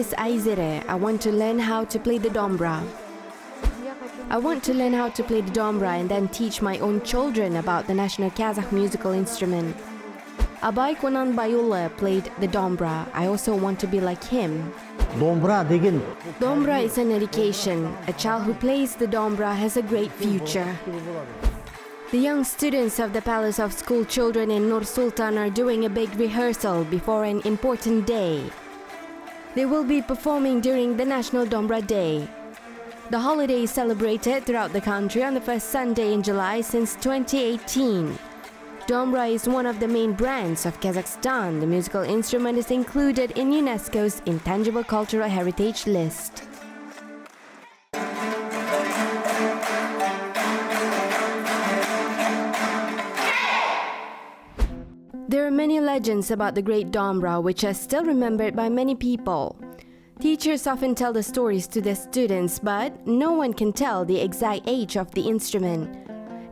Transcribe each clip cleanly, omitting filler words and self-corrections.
is Aizere. I want to learn how to play the dombra. I want to learn how to play the dombra and then teach my own children about the national Kazakh musical instrument. Abay Konanbayula played the dombra. I also want to be like him. Dombra is an education. A child who plays the dombra has a great future. The young students of the Palace of School Children in Nur Sultan are doing a big rehearsal before an important day. They will be performing during the National Dombra Day. The holiday is celebrated throughout the country on the first Sunday in July since 2018. Dombra is one of the main brands of Kazakhstan. The musical instrument is included in UNESCO's Intangible Cultural Heritage list. There are many legends about the great dombra which are still remembered by many people. Teachers often tell the stories to their students, but no one can tell the exact age of the instrument.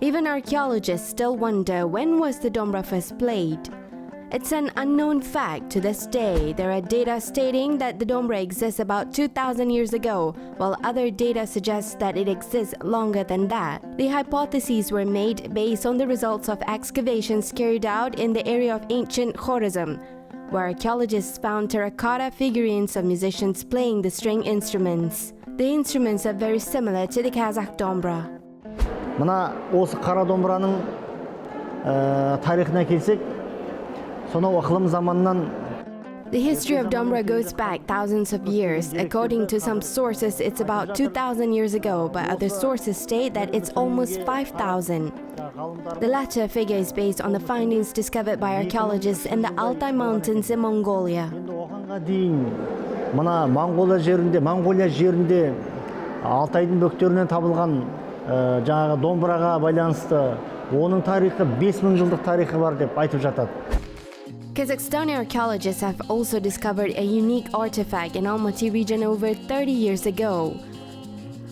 Even archaeologists still wonder when was the dombra first played. It's an unknown fact to this day. There are data stating that the dombra exists about 2,000 years ago, while other data suggests that it exists longer than that. The hypotheses were made based on the results of excavations carried out in the area of ancient Khorezm, where archaeologists found terracotta figurines of musicians playing the string instruments. The instruments are very similar to the Kazakh Dombra. Мына осы қара домбыраның тарихына келсек, сонау ықылым заманнан. The history of Dombra goes back thousands of years. According to some sources, it's about 2,000 years ago, but other sources state that it's almost 5,000. The latter figure is based on the findings discovered by archaeologists in the Altai Mountains in Mongolia. Мына Монголия жерінде Алтайдың бөктерінен табылған жаңағы домбыраға байланысты оның тарихы 5000 жылдық тарихы бар деп айтып жатады. Kazakhstani archaeologists have also discovered a unique artifact in Almaty region over 30 years ago.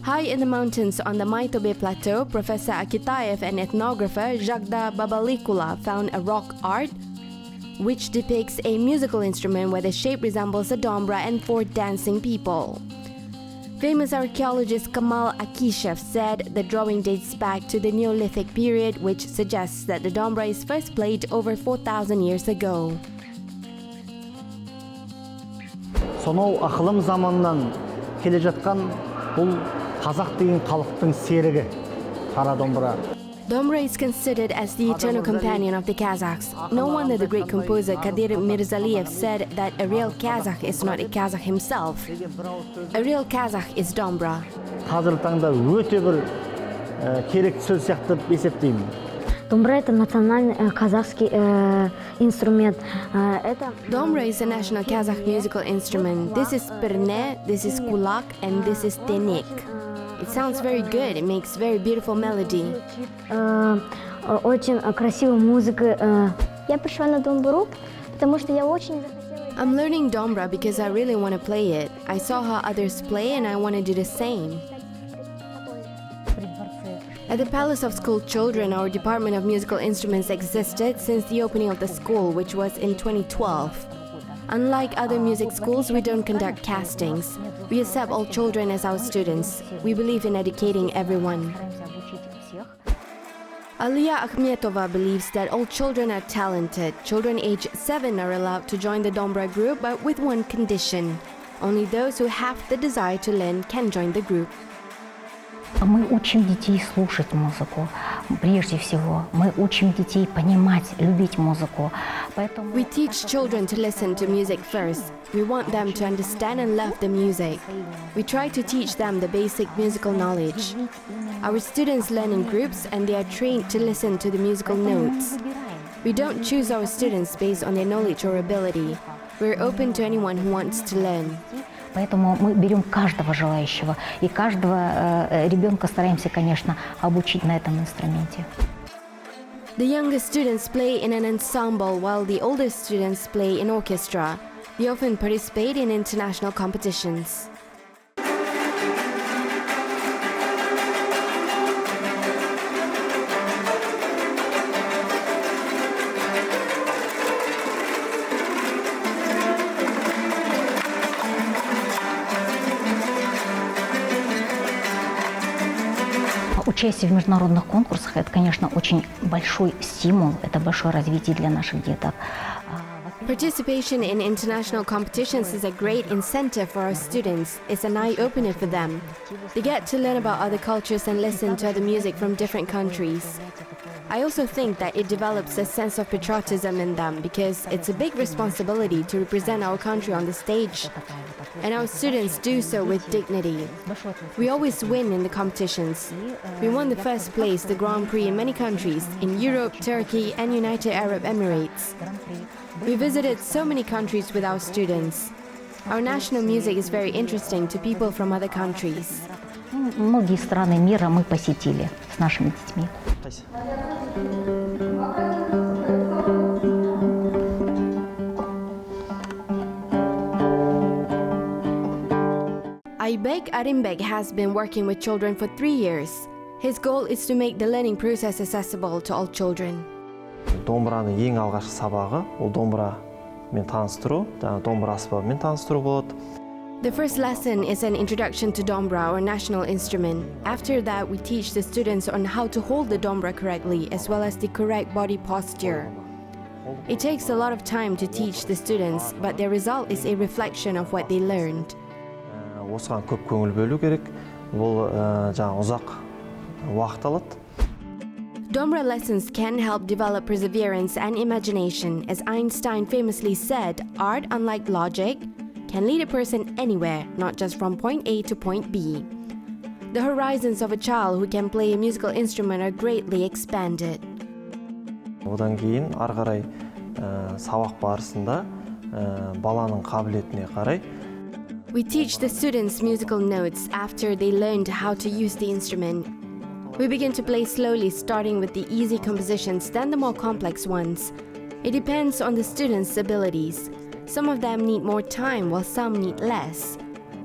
High in the mountains on the Maitobe Plateau, Professor Akitayev and ethnographer Jagda Babalikula found a rock art which depicts a musical instrument where the shape resembles a dombra and 4 dancing people. Famous archaeologist Kamal Akishev said the drawing dates back to the Neolithic period, which suggests that the dombra is first played over 4,000 years ago. Сонау ықылым заманнан келе жатқан бұл Қазақ деген халықтың серігі қара домбыра. Dombra is considered as the eternal companion of the Kazakhs. No wonder the great composer Kadir Mirzaliyev said that a real Kazakh is not a Kazakh himself. A real Kazakh is Dombra. Қазіргі таңда өте бір керекті сөз сияқты деп есептеймін. Dombra это национальный казахский инструмент. Dombra is a national Kazakh musical instrument. This is perne, this is kulak, and this is tenik. It sounds very good. It makes very beautiful melody. Очень красивая музыка. Я пришла на домбру, потому что я очень захотела. I'm learning Dombra because I really want to play it. I saw how others play and I want to do the same. At the Palace of School Children, our Department of Musical Instruments existed since the opening of the school, which was in 2012. Unlike other music schools, we don't conduct castings. We accept all children as our students. We believe in educating everyone. Aliya Akhmetova believes that all children are talented. Children age 7 are allowed to join the Dombra group, but with one condition. Only those who have the desire to learn can join the group. Мы учим детей слушать музыку, прежде всего. Мы учим детей понимать, любить музыку. Поэтому... We teach children to listen to music first. We want them to understand and love the music. We try to teach them the basic musical knowledge. Our students learn in groups and they are trained to listen to the musical notes. We don't choose our students based on their knowledge or ability. We're open to anyone who wants to learn. Поэтому мы берем каждого желающего, и каждого ребенка стараемся, конечно, обучить на этом инструменте. The younger students play in an ensemble while the older students play in orchestra. They often participate in international competitions. Участие в международных конкурсах – это, конечно, очень большой стимул, это большое развитие для наших деток. Participation in international competitions is a great incentive for our students. It's an eye-opener for them. They get to learn about other cultures and listen to other music from different countries. I also think that it develops a sense of patriotism in them because it's a big responsibility to represent our country on the stage. And our students do so with dignity. We always win in the competitions. We won the first place, the Grand Prix in many countries, in Europe, Turkey and United Arab Emirates. We visited so many countries with our students. Our national music is very interesting to people from other countries. Многие страны мира мы посетили с нашими детьми. Jibek has been working with children for 3 years. His goal is to make the learning process accessible to all children. Домбраның ең алғашқы сабағы ол домбрамен таныстыру, домбра аспабымен таныстыру болады. The first lesson is an introduction to dombra or national instrument. After that, we teach the students on how to hold the dombra correctly as well as the correct body posture. It takes a lot of time to teach the students, but the result is a reflection of what they learned. Осыған көп көңіл бөлу керек. Бұл ұзақ уақыт алады. Dombra lessons can help develop perseverance and imagination. As Einstein famously said, art, unlike logic, can lead a person anywhere, not just from point A to point B. The horizons of a child who can play a musical instrument are greatly expanded. Одан кейін ары қарай сабақ барысында баланың қабілетіне қарай We teach the students musical notes after they learned how to use the instrument. We begin to play slowly, starting with the easy compositions, then the more complex ones. It depends on the students' abilities. Some of them need more time, while some need less.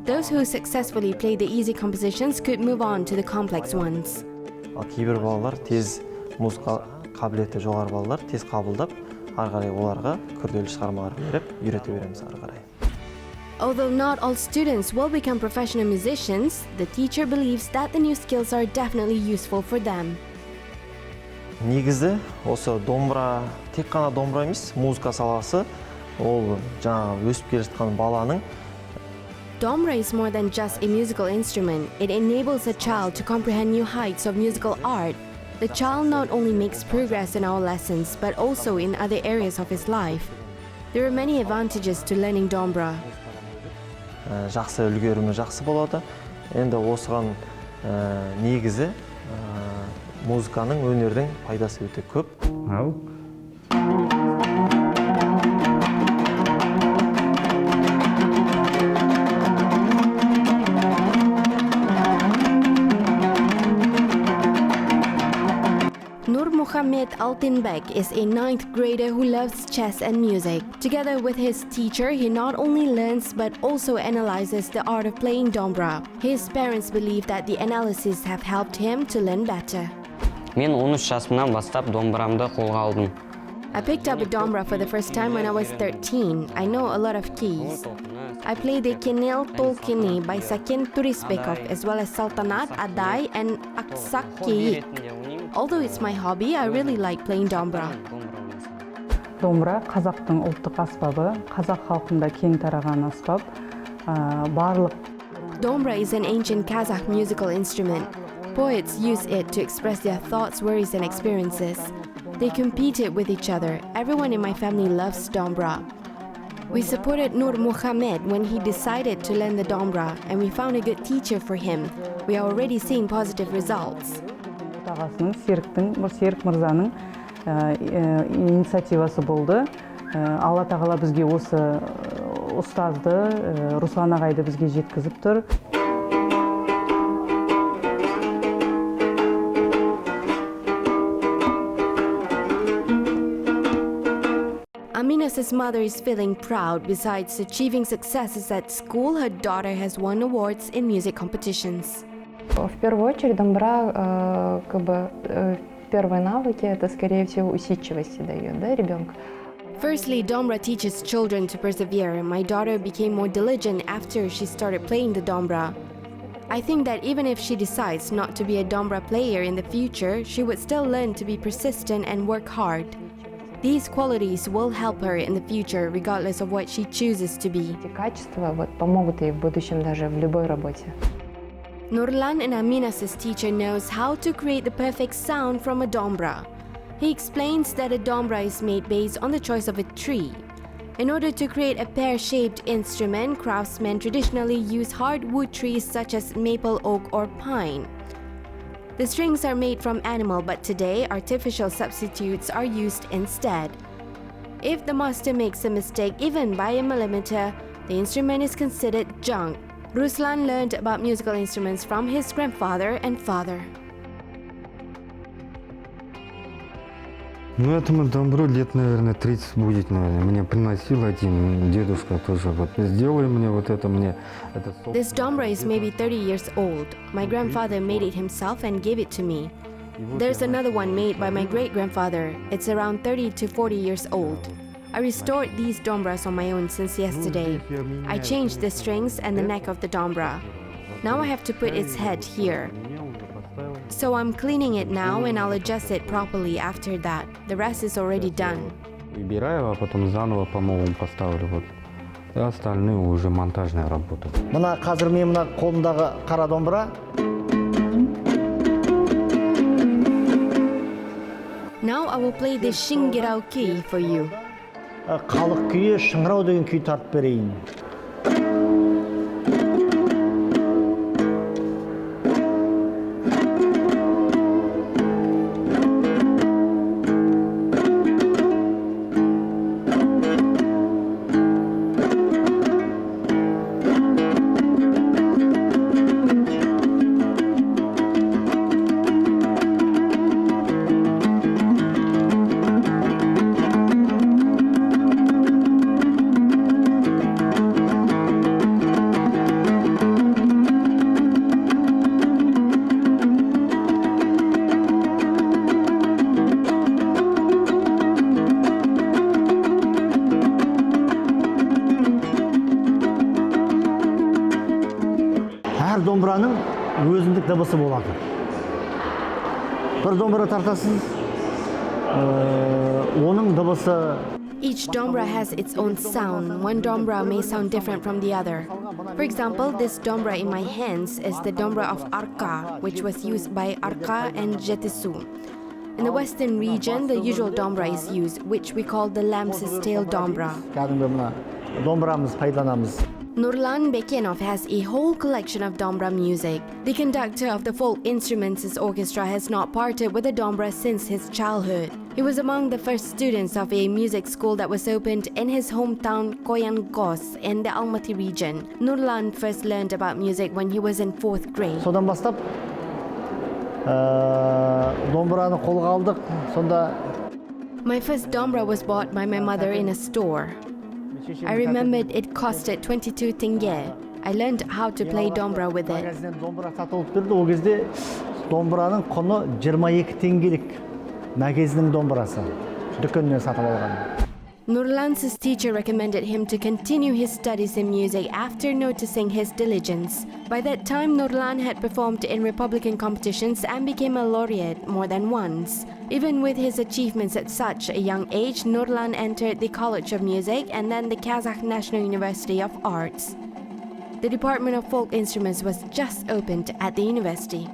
Those who successfully play the easy compositions could move on to the complex ones. Кейбір балалар тез музыка қабілеті жоғары балалар тез қабылдап, ары қарай оларға күрделі шығармалар беріп, үйрете береміз ары қарай. Although not all students will become professional musicians, the teacher believes that the new skills are definitely useful for them. Негізі осы домбра, тек қана домбра емес, музыка саласы, ол жаңағы өсіп келе жатқан баланың. Dombra is more than just a musical instrument. It enables a child to comprehend new heights of musical art. The child not only makes progress in our lessons, but also in other areas of his life. There are many advantages to learning dombra. Жақсы үлгерімі жақсы болады. Енді осыған негізі музыканың, өнердің пайдасы өте көп. Altınbek is a 9th grader who loves chess and music. Together with his teacher, he not only learns but also analyzes the art of playing dombra. His parents believe that the analyses have helped him to learn better. Мен 13 жасымнан бастап домбырамды қолға алдым. I picked up a dombra for the first time when I was 13. I know a lot of keys. I play the Kenel Tolkini by Sakin Turisbekov as well as Saltanat, Aday and Aksak. Although it's my hobby, I really like playing dombra. Домбра қазақтың ұлттық аспабы, қазақ халқында кең тараған аспап. Барлық Dombra is an ancient Kazakh musical instrument. Poets use it to express their thoughts, worries and experiences. They competed with each other. Everyone in my family loves dombra. We supported Nur Muhammad when he decided to learn the dombra, and we found a good teacher for him. We are already seeing positive results. Серік мырзаның инициативасы болды. Алла тағала бізге осы ұстазды, Руслан ағайды бізге жеткізіп тұр. Amina's mother is feeling proud. Besides achieving successes at school, her daughter has won awards in music competitions. В первую очередь, домбра, первые навыки, это, скорее всего, усидчивости дает, да, ребенку. Firstly, dombra teaches children to persevere. My daughter became more diligent after she started playing the dombra. I think that even if she decides not to be a dombra player in the future, she would still learn to be persistent and work hard. These qualities will help her in the future regardless of what she chooses to be. Эти качества вот помогут ей в будущем даже в любой работе. Nurlan and Aminas's teacher knows how to create the perfect sound from a dombra. He explains that a dombra is made based on the choice of a tree. In order to create a pear-shaped instrument, craftsmen traditionally use hardwood trees such as maple, oak, or pine. The strings are made from animal, but today artificial substitutes are used instead. If the master makes a mistake even by a millimeter, the instrument is considered junk. Ruslan learned about musical instruments from his grandfather and father. Ну, этому домбру лет, наверное, 30 будет, наверное. Мне приносил один дедушка тоже. Вот, сделай мне вот это, мне это... This dombra is maybe 30 years old. My grandfather made it himself and gave it to me. There's another one made by my great-grandfather. It's around 30 to 40 years old. I restored these dombras on my own since yesterday. I changed the strings and the neck of the dombra. Now I have to put its head here. So I'm cleaning it now and I'll adjust it properly after that. The rest is already done. Выбираю, а потом заново по-новому поставлю. Вот. И остальные уже монтажная работа. Мына қазір мен мына қолымдағы қара домбыра. Now I will play the Shingirao key for you. Халық күйі шыңырау деген күй тартып берейін. Әр домбыраның өзіндік дыбысы болады. Бір домбыра тартасыз, оның дыбысы... Each dombra has its own sound. One dombra may sound different from the other. For example, this dombra in my hands is the dombra of arka, which was used by Arka and Jetesu. In the western region, the usual dombra is used, which we call the lamb's tail dombra. Кәдімгі мына домбырамыз пайдаланамыз. Nurlan Bekenov has a whole collection of dombra music. The conductor of the folk instruments orchestra has not parted with the dombra since his childhood. He was among the first students of a music school that was opened in his hometown Koyangos in the Almaty region. Nurlan first learned about music when he was in 4th grade. Содан бастап домбыраны қолға алдық. Сонда My first dombra was bought by my mother in a store. I remembered it costed 22 tenge. I learned how to play dombra with it. Магазиннен домбыра сатылып берді. Ол кезде домбыраның құны 22 теңгелік. Магазиннің домбырасы. Дүкеннен сатып алған. Nurlan's teacher recommended him to continue his studies in music after noticing his diligence. By that time, Nurlan had performed in Republican competitions and became a laureate more than once. Even with his achievements at such a young age, Nurlan entered the College of Music and then the Kazakh National University of Arts. The Department of Folk Instruments was just opened at the university.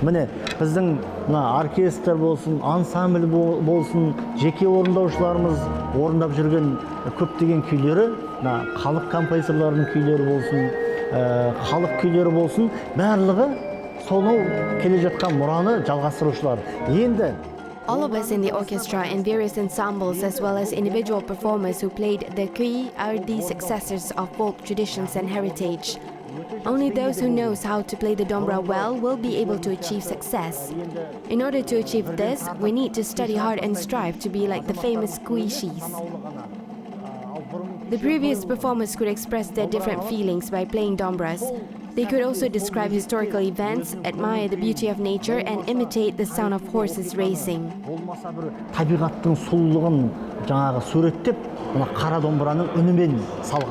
Міне, біздің оркестр болсын, ансамбль болсын, жеке орындаушыларымыз орындап жүрген көптеген күйлері, халық композиторларының күйлері болсын, халық күйлері болсын, барлығы сонау келе жатқан мұраны жалғастырушылар. Енді all of us in the orchestra and various ensembles, as well as individual performers who played the kui, are the successors of folk traditions and heritage. Only those who knows how to play the dombra well will be able to achieve success. In order to achieve this, we need to study hard and strive to be like the famous kuishis. The previous performers could express their different feelings by playing dombras. They could also describe historical events, admire the beauty of nature, and imitate the sound of horses racing. Табиғаттың сұлулығын жаңағы суреттеп, мына қара домбыраның үнімен салған.